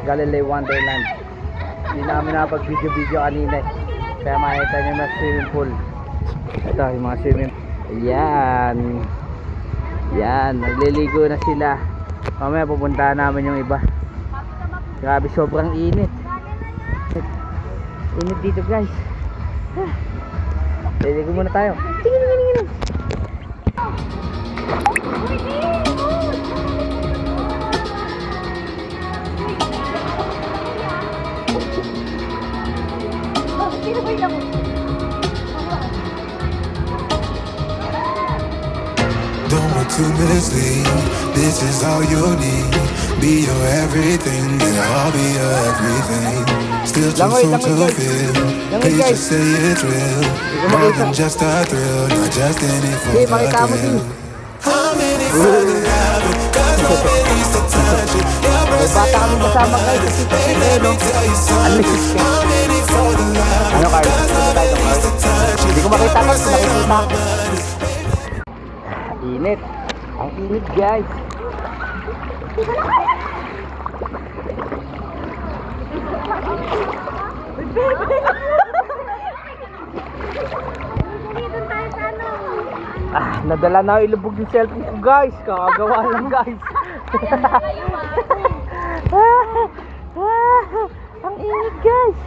Galileo Wonderland. Hindi namin nakapag-video kanina eh. Kaya makita nyo na swimming pool. Ito yung mga swimming pool. Ayan. Yan, nagliligo na sila. Mamaya pupuntahan namin yung iba. Grabe, sobrang init. Init dito guys. Liligo muna tayo. Tingin. Don't want to mislead. This is all you need. Be your everything, and I'll be your everything. Still too soon to feel. Please just say it's real. More than just a thrill, not just any for the thrill. I'm in it for the love, 'cause nobody's to touch it. Your breath Bata kami kasama guys. let me tell you something. I'm in it for the love, Ano card? 'cause nobody's to touch it. Hindi ko makita guys, nakikita. Init. Ang init guys. Nadala na ako ilubog yung cellphone ko guys. Kakagawa lang guys. Ang init guys.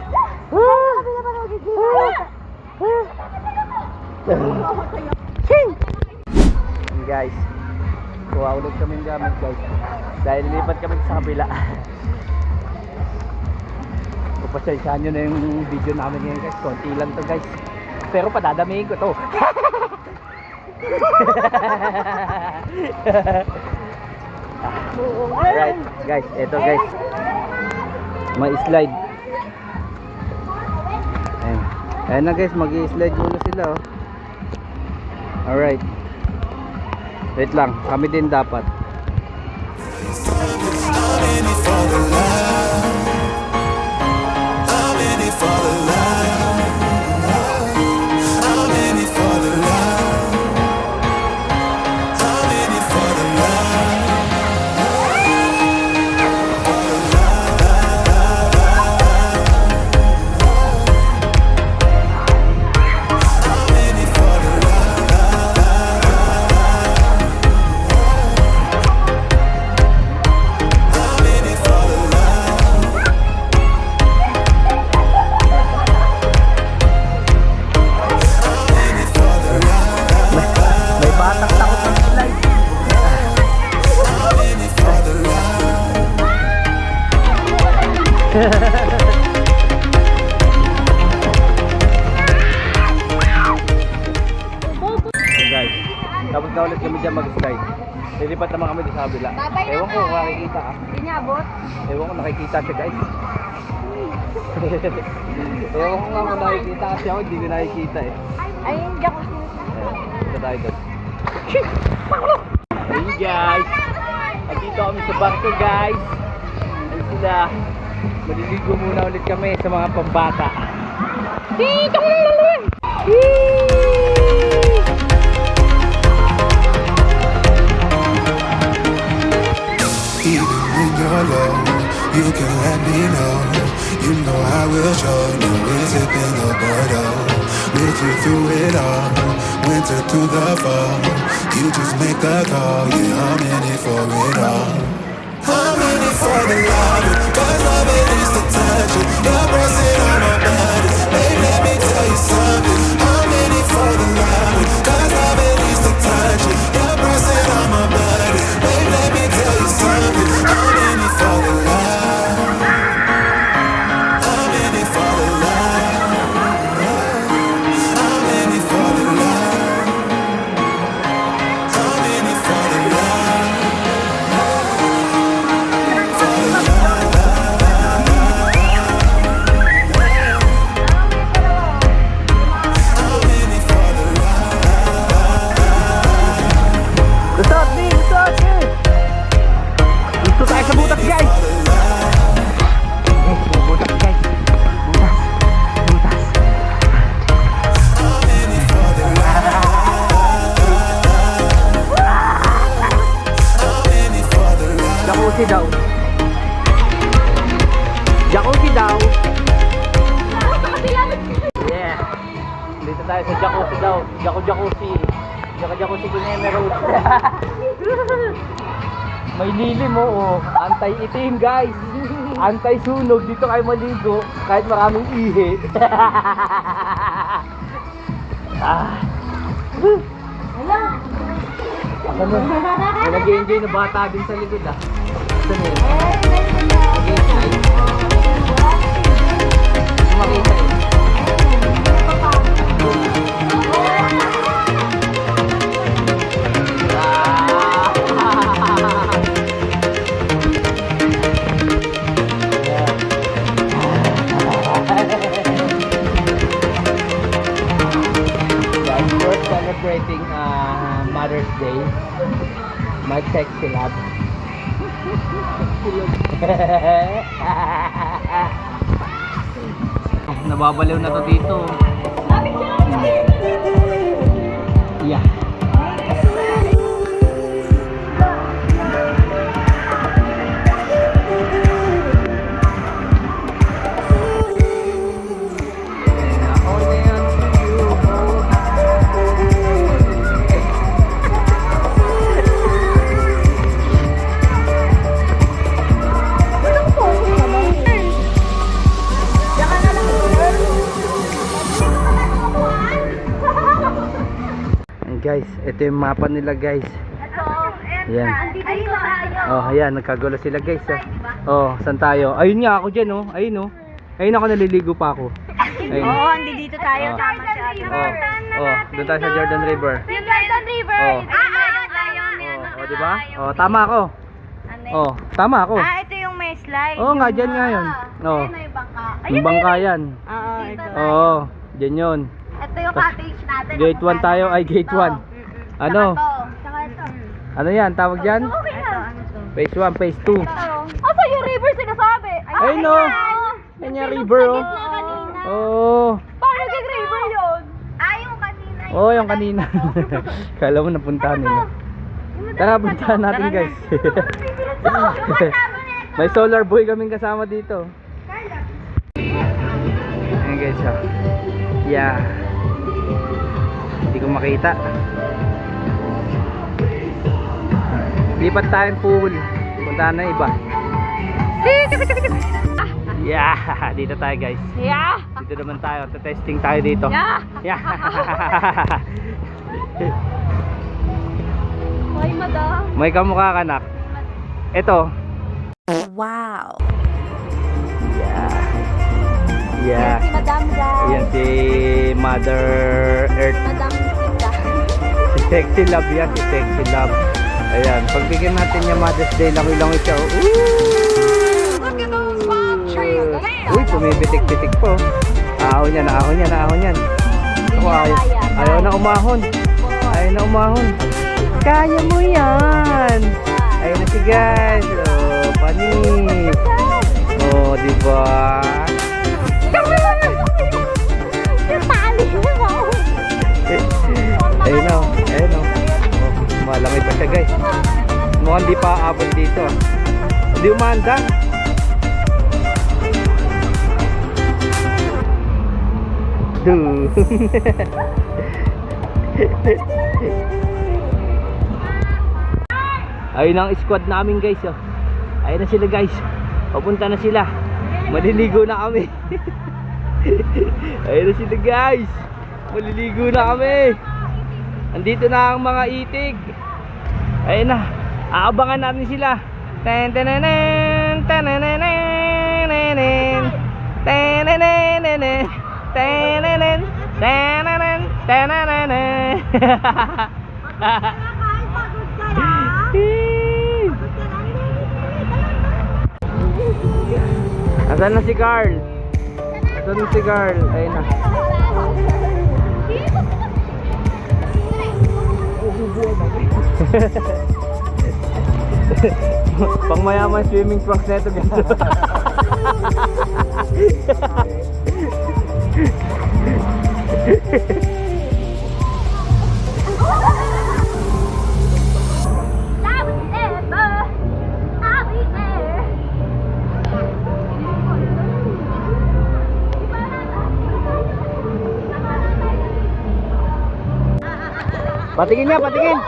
Guys, kuha ulit kami ng gamit guys. Dahil lipat kami sa kabila. Papasyensyahan nyo na yung video namin ngayon guys. Konti lang to guys. Pero padadamihin ko to. Alright guys, eto guys. May slide. Ayan na guys, mag-i-slide muna sila oh. Alright. Wait lang, kami din dapat. I'm in it for the love. I'm in it for the love. I'm in it for the love. I'm in it for the love. I'm in it for the May batang takot ng slide. So guys, tapos na ulit kami dyan mag-slide. Lilipat naman kami sa kabila. Ewan ko kung nakikita ka. Hindi niya abot. Ewan ko nakikita siya guys. Ewan ko nga kung nakikita kasi ako hindi ko nakikita eh. Ay, hindi ako sinasya. Ito tayo doon. Hey guys, andito kami sa barko guys. Ayun sila. Maliligo muna ulit kami sa mga pambata. Dito ko lang lang. Even when you're low, you can let me know. You know I will show. No visit in the bottle. With you through it all, winter to the fall. You just make the call. Yeah, I'm in it for it all. I'm in it for the love, 'cause love it is to touch it. You're pressing on my body. Baby, let me tell you something. I'm in it for the love, 'cause love it is to touch it. You're pressing on my body. Baby, let me tell you something. I'm in it for the love. I'm in it for the love. I'm in it for the love. I'm in it for the love. For the love. daw. Yeah. Dito tayo sa jacuzzi daw. Jacuzzi. Jacuzzi din Emerald. May lilim oh. Anti-itim guys. Anti-sunog. Dito kayo maligo kahit maraming ihi. Ako na. May nag-enjoy na bata din sa likod ah. Ito na yun. Nag-enjoy. Makita eh. We're celebrating Mother's Day. My sexy love. Nababaliw na to dito. Yeah. Guys, ito yung mapa nila guys. Yan. Oh, ayan, nagkagulo sila guys. Oh, saan tayo? Ayun nga ako dyan oh. Ayun oh. Ayun ako, naliligo pa ako. Ayun. Oo, andi dito tayo. Tama si Ate. Oh, doon tayo sa Jordan River. Yung Jordan River. Oh. Oh, di ba? Oh, tama ako. Oh, tama ako. Ito yung may slide. Oh, nga dyan nga yun. Oh. Yung bangka. Yung bangka yan. Oo, ito. Oo, dyan yun. Ito yung cottage natin. Gate 1 tayo, ay gate 1. Ano? Saka ito. Ano yan, tawag dyan? Okay na. Phase 1, phase 2. Asa yung river sinasabi? Ay no! Yan yung river oh. Oo. Paano nag-river yun? Yung kanina. Oh, yung kanina. Kala mo napuntahan nila. Tara, puntahan natin guys. May solar boy kaming kasama dito. Ayan guys oh. Yeah. Hindi ko makita. Lipat tayong pool. Puntahan na iba. Yeah, dito tayo guys. Yeah. Dito naman tayo. Testing tayo dito. Yeah. Yeah. Ay, madam. May kamukha ka nak. Ito. Wow. Yeah. Yeah. Si Madam guys. Yan si Mother Earth. Madam Sita. Si Sexy Love yan. Si Sexy Love. Ayan. Pagbigyan natin niya Mother's Day. Langoy-langoy siya. Look at those palm trees. Uy, pumipitik-pitik po. Ahon yan. Ahon yan. Ahon yan. Oh, ayaw na umahon. Ayaw na umahon. Kaya mo yan. Ayun na si guys. Oh, panis. Oh, diba? Ayun o, ayun o. Malamay pa siya guys. Mukhang di pa aabot dito. Hindi umanda. Duh. Ayun ang squad namin guys oh. Ayun na sila guys. Papunta na sila. Maliligo na kami. Ayun na sila guys. Maliligo na kami. Andito na ang mga itig. Ayun na. Aabangan natin sila. Ten ten ten ten ten Asan na si Carl? Asan na si Carl? Ayun na. Pang mayaman swimming trunks na ito ganito. Patingin nga, patingin.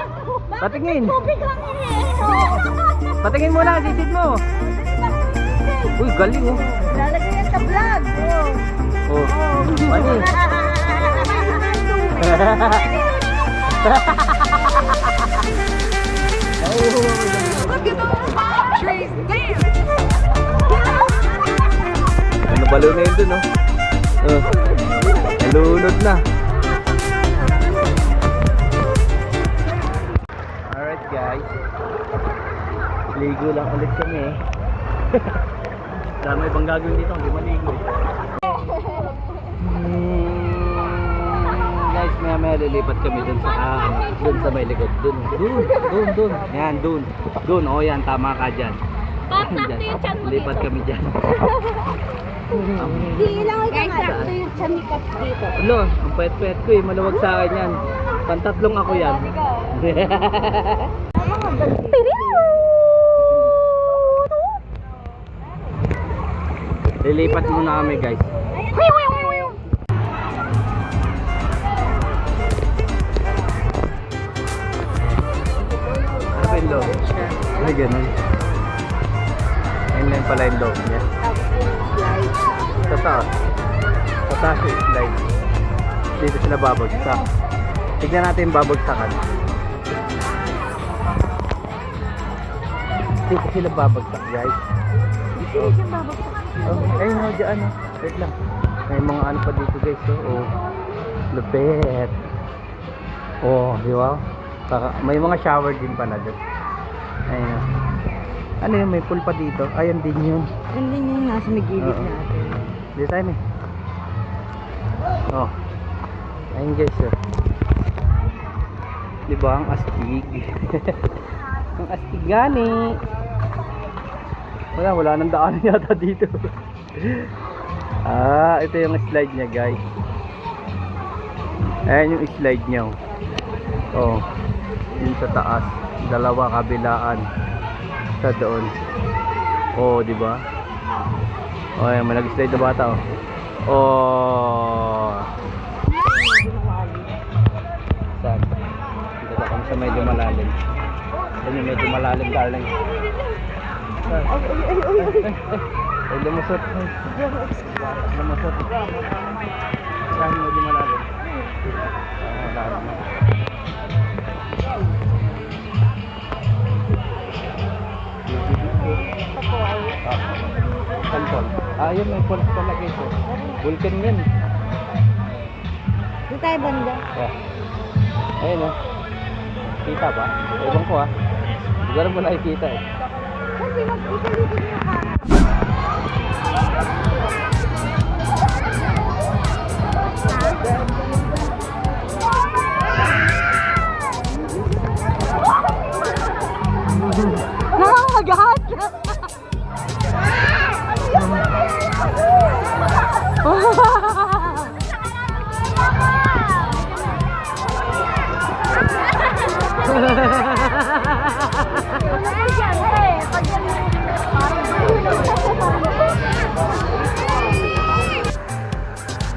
Patingin. Patingin muna, sisid mo. Uy, galing oh. Lalagay yan sa vlog. Oh. Ano? Look at those palm trees. Damn. Ano balo na yun dun oh. Nalunod na. Alright guys. Ligo lang ulit kami eh. Dami ibang gagawin dito, hindi maligo eh. Guys, maya lilipat kami dun sa may likod. Dun. Yan, dun. Oh yan, tama ka dyan. Dyan. Lipat kami dyan. Hindi lang ikaw nga. Ito yung chamikap dito. Alo, ang pet-pet ko eh. Maluwag sa akin yan. Pantatlong ako yan. Lilipat muna kami guys. Ano pa yung loob? Ay, ganun. Ayun lang pala yung loob niya. Sa taas. Sa taas yung slide. Dito sila babagsak. Tignan natin yung babagsakan. Dito sila babagsak guys. Dito yung babagsak. Oh, ayun o, dyan o. Wait lang. May mga ano pa dito guys. Oh, lupet. Oh, di ba? May mga shower din pala doon. Ayun. Ano yun? May pool pa dito. Ayun din yun. Yan din yung nasa may gilid Oo. natin. Dito tayo may. Oh. Ayun guys oh. Di ba? Ang astig. Ang astig gani. Wala nang daanan yata dito. Ito yung slide niya guys. Ayan yung slide niya. Oh. Yun sa taas. Dalawa kabilaan. Sa doon. Oh, di ba? Oh, ayan, may nag-slide na bata oh. Oh. Saan? Dito na kami sa medyo malalim. Yan yung medyo malalim, darling. Ay, lumusot. Lumusot. Saan medyo malalim? Malalim. Saan? Ayun, may falls pala guys. Vulcan yan. Dito tayo banda. Ayun oh. Kita ba? Ewan ko ah. Siguro mo nakikita eh. Kasi mag-isalipin yung camera. Nakakagat!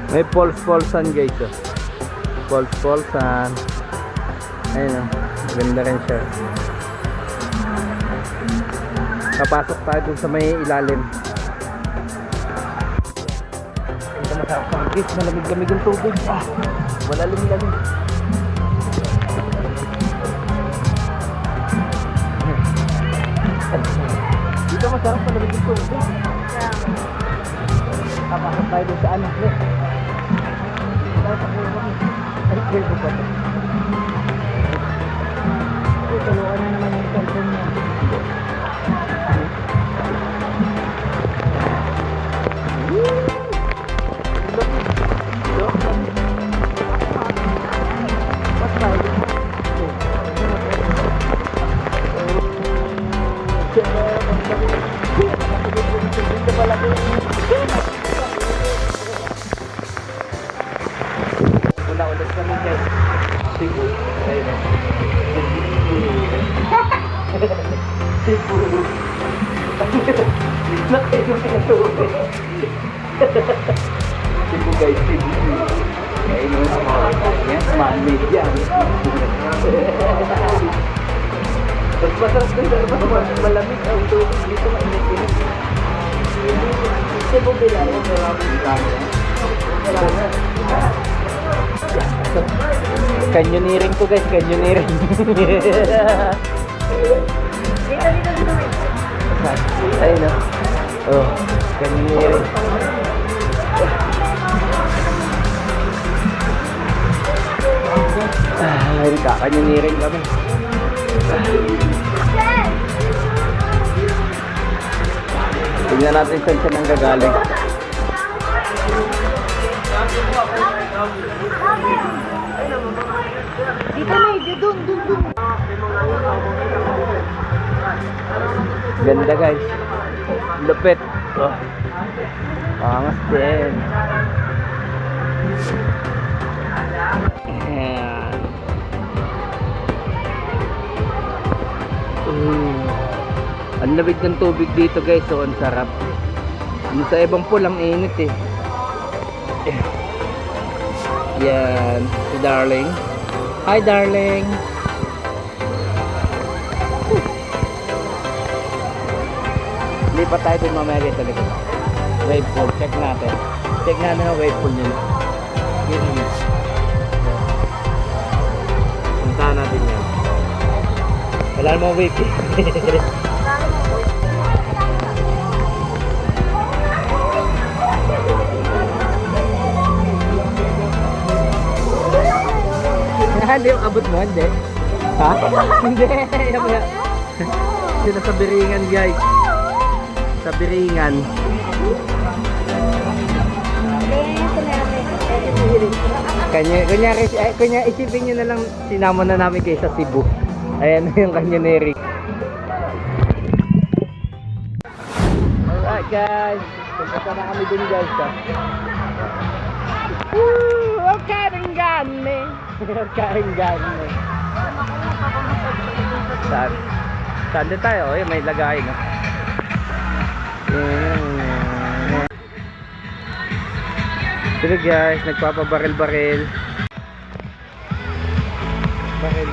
May falls-fallsan guys oh. Falls-fallsan. Ayun oh. Ganda rin siya. Kapasok tayo dun sa may ilalim. Ito masarap sa guys. Malamig-lamig yung tubig. Malalim-lamig. Dito masarap malamig yung tubig. Kapasok tayo dun sa ano. Ay, kuwebo pa ito. Tuluan na naman yung cellphone niya. Wala ulit kami guys. Sibu. Ayun oh. Sibu. Nakainom ng tubig. Sibu guys, Sibu. Ayun oh. Yan, man-made yan. Masarap na yung malamig ang tubig dito, mainit-init. Kasi kung bilala, maraming camera. Canyoneering to guys, canyoneering. Ayun na. Oh, canyoneering. Ayun ka, canyoneering kami. Tingnan natin saan siya nanggagaling. Dito na doon. Ganda guys. Lupit. Oh. Pangas din. Ayan. Ang lamig ng tubig dito guys. So ang sarap. Yung sa ibang pool ang init eh. Yan. Si Darling. Hi Darling. Lipat tayo din mamaya guys sa likod. Wave pool. Check natin. Check natin ang wave pool nyo. Yun yun. Puntahan natin yan. Wala namang wave eh. Hindi yung abot mo, hindi. Ha? Hindi. Sila sa Biringan guys. Sa Biringan. Kanya isipin nyo na lang sinama na namin kayo sa Cebu. Ayan yung canyoneering. Alright guys. Punta na kami dun guys ha. Woo! Ang karinggani. Ang karinggani. Saan? Saan din tayo? Oh, may lagay no? Sige guys, nagpapabaril-baril. Baril.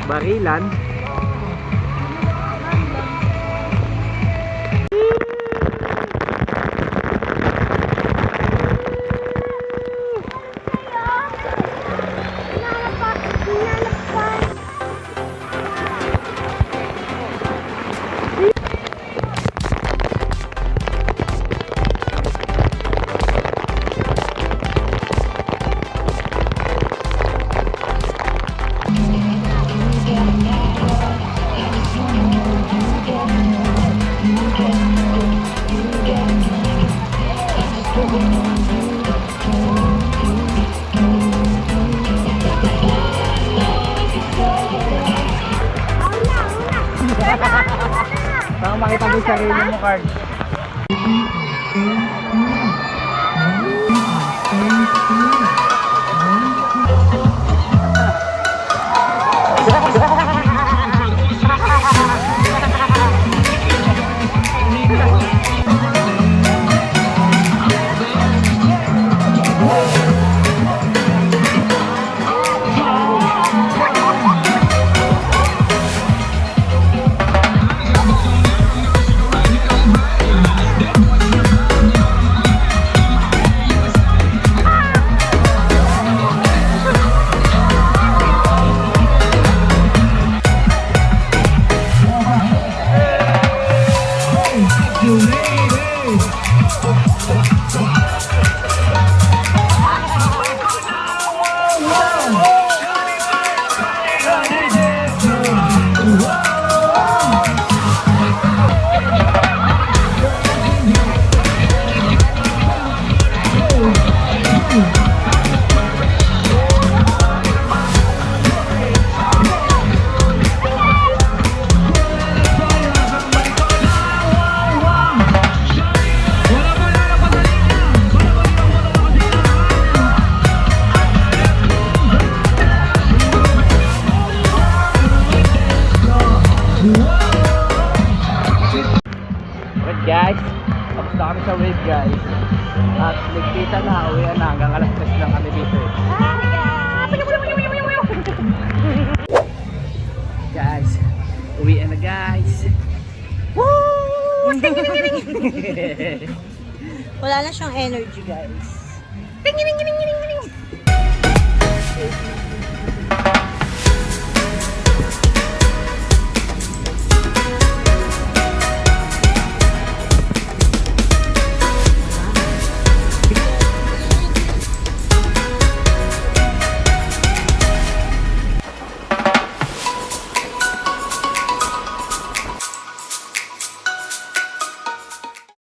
Barilan. Baka makita mo yung sarili mo, Card. Tapos na kami sa wave guys. At nagkita na, uwi na hanggang alas 3 lang kami dito eh. Guys, uwi na guys. Woo! Wala na siyang energy, guys.